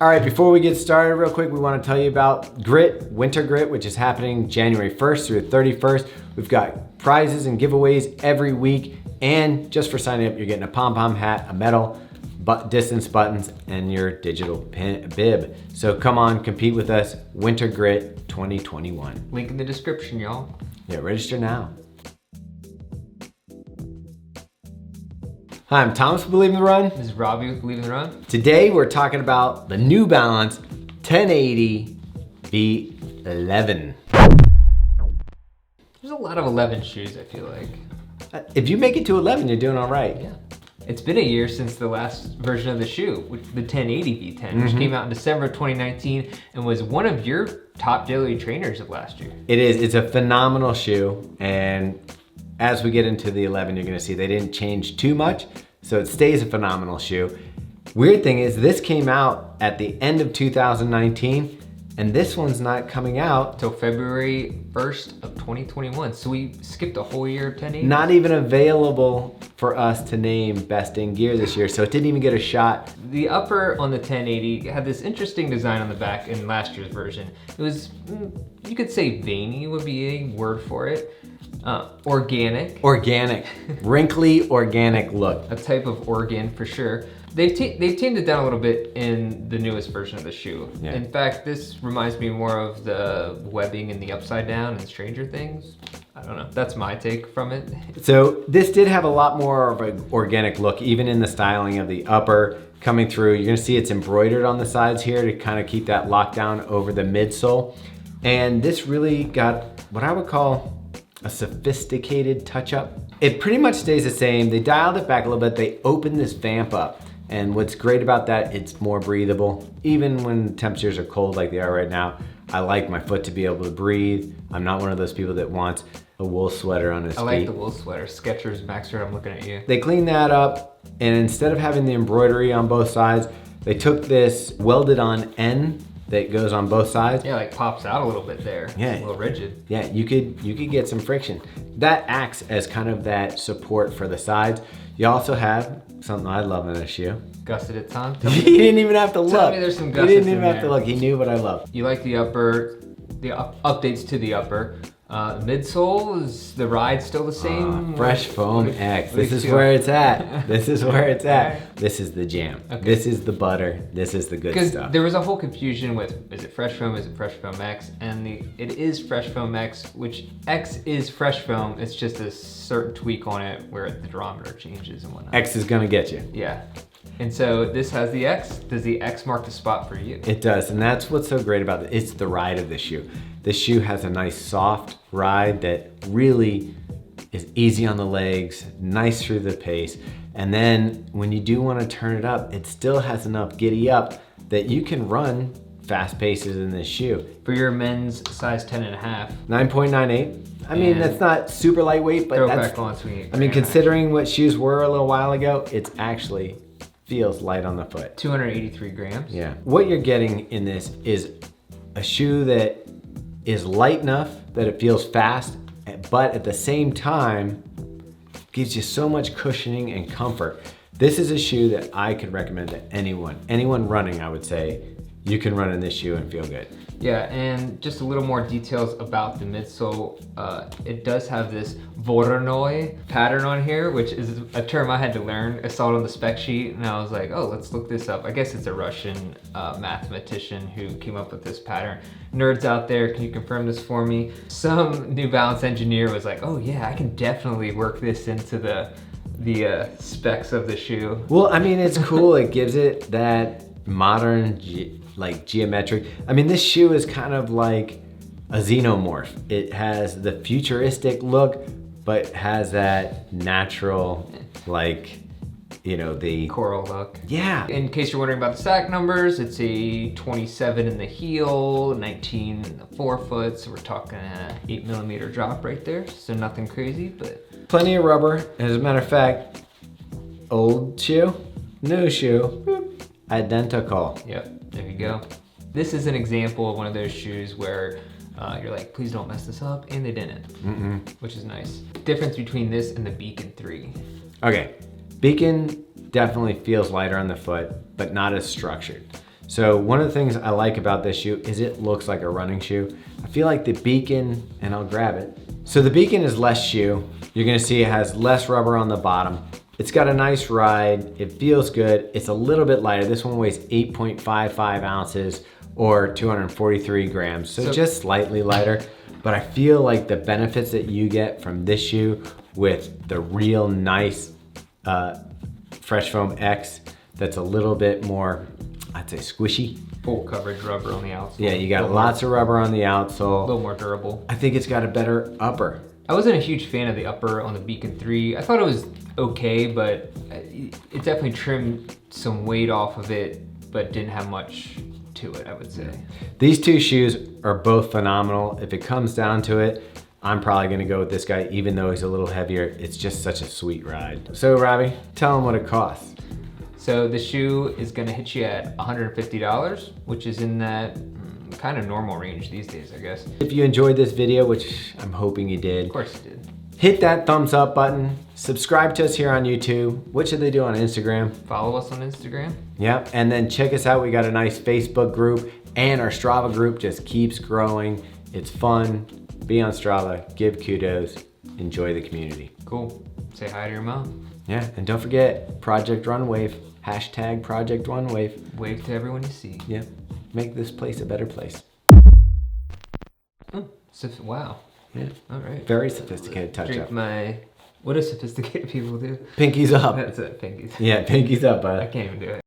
All right, before we get started real quick, we want to tell you about Grit, Winter Grit, which is happening January 1st through the 31st. We've got prizes and giveaways every week. And just for signing up, you're getting a pom-pom hat, a medal, distance buttons, and your digital bib. So come on, compete with us. Winter Grit 2021. Link in the description, y'all. Yeah, register now. Hi, I'm Thomas with Believe in the Run. This is Robbie with Believe in the Run. Today we're talking about the New Balance 1080 V11. There's a lot of 11 shoes, I feel like. If you make it to 11, you're doing all right. Yeah. It's been a year since the last version of the shoe, the 1080 V10, which came out in December of 2019 and was one of your top daily trainers of last year. It is. It's a phenomenal shoe, and as we get into the 11, you're gonna see they didn't change too much, so it stays a phenomenal shoe. Weird thing is, this came out at the end of 2019, and this one's not coming out till February 1st of 2021. So we skipped a whole year of 1080. Not even available for us to name best in gear this year, so it didn't even get a shot. The upper on the 1080 had this interesting design on the back in last year's version. It was, you could say veiny would be a word for it. Organic. Organic, wrinkly organic look. A type of organ for sure. They've tamed it down a little bit in the newest version of the shoe. Yeah. In fact, this reminds me more of the webbing in the upside down in Stranger Things. I don't know, that's my take from it. So this did have a lot more of an organic look, even in the styling of the upper coming through. You're gonna see it's embroidered on the sides here to kind of keep that lockdown over the midsole. And this really got what I would call a sophisticated touch-up. It pretty much stays the same. They dialed it back a little bit. They opened this vamp up. And what's great about that, it's more breathable. Even when temperatures are cold like they are right now, I like my foot to be able to breathe. I'm not one of those people that wants a wool sweater on his feet. I like the wool sweater. Skechers, Maxer, I'm looking at you. They cleaned that up, and instead of having the embroidery on both sides, they took this welded on end that goes on both sides. Yeah, like pops out a little bit there. Yeah. It's a little rigid. Yeah, you could get some friction. That acts as kind of that support for the sides. You also have something I love in this shoe. Gusset it, Tom? He didn't even have to look. Tell me there's some gussets. He didn't even have to look. He knew what I love. You like the upper, the updates to the upper. Midsole, is the ride still the same? Fresh Foam X. This is where it's at. This is where it's at. This is the jam. Okay. This is the butter. This is the good stuff. Because there was a whole confusion with, is it Fresh Foam, is it Fresh Foam X? And it is Fresh Foam X, which X is Fresh Foam. It's just a certain tweak on it where the durometer changes and whatnot. X is gonna get you. Yeah. And so this has the X. Does the X mark the spot for you? It does, and that's what's so great about it. It's the ride of the shoe. This shoe has a nice soft ride that really is easy on the legs, nice through the pace. And then when you do want to turn it up, it still has enough giddy up that you can run fast paces in this shoe. For your men's size 10.5. 9.98. I mean, that's not super lightweight, but that's, back on sweet. I mean, considering what shoes were a little while ago, it's actually feels light on the foot. 283 grams. Yeah. What you're getting in this is a shoe that is light enough that it feels fast, but at the same time, gives you so much cushioning and comfort. This is a shoe that I could recommend to anyone running, I would say, you can run in this shoe and feel good. Yeah, and just a little more details about the midsole. It does have this voronoi pattern on here, which is a term I had to learn. I saw it on the spec sheet and I was like, oh, let's look this up. I guess it's a Russian mathematician who came up with this pattern. Nerds out there, can you confirm this for me? Some New Balance engineer was like, oh yeah, I can definitely work this into the specs of the shoe. Well, I mean, it's cool. It gives it that modern geometric. I mean, this shoe is kind of like a xenomorph. It has the futuristic look, but has that natural, the coral look. Yeah. In case you're wondering about the stack numbers, it's a 27 in the heel, 19 in the forefoot, so we're talking an 8mm drop right there. So nothing crazy, but plenty of rubber. As a matter of fact, old shoe, new shoe, identical. Yep, there you go. This is an example of one of those shoes where you're like, please don't mess this up, and they didn't, which is nice. Difference between this and the Beacon 3. Okay, Beacon definitely feels lighter on the foot, but not as structured. So one of the things I like about this shoe is it looks like a running shoe. I feel like the Beacon, and I'll grab it. So the Beacon is less shoe. You're gonna see it has less rubber on the bottom. It's got a nice ride. It feels good. It's a little bit lighter. This one weighs 8.55 ounces or 243 grams. So just slightly lighter. But I feel like the benefits that you get from this shoe with the real nice Fresh Foam X that's a little bit more, I'd say, squishy. Full coverage rubber on the outsole. Yeah, you got lots of rubber on the outsole. A little more durable. I think it's got a better upper. I wasn't a huge fan of the upper on the Beacon 3. I thought it was okay, but it definitely trimmed some weight off of it, but didn't have much to it, I would say. These two shoes are both phenomenal. If it comes down to it, I'm probably gonna go with this guy, even though he's a little heavier. It's just such a sweet ride. So Robbie, tell them what it costs. So the shoe is gonna hit you at $150, which is in that kind of normal range these days, I guess. If you enjoyed this video, which I'm hoping you did, Of course you did. hit that thumbs up button. Subscribe to us here on YouTube. What should they do on Instagram? Follow us on Instagram. Yep, and then check us out. We got a nice Facebook group, and our Strava group just keeps growing. It's fun. Be on Strava, give kudos, enjoy the community. Cool. Say hi to your mom. Yeah, and don't forget, Project Run Wave, hashtag Project Run Wave. Wave to everyone you see. Yeah, make this place a better place. Oh, wow. Yeah, All right. very sophisticated touch Drink up. What do sophisticated people do? Pinkies up. That's it, pinkies. Yeah, pinkies up, bud. I can't even do it.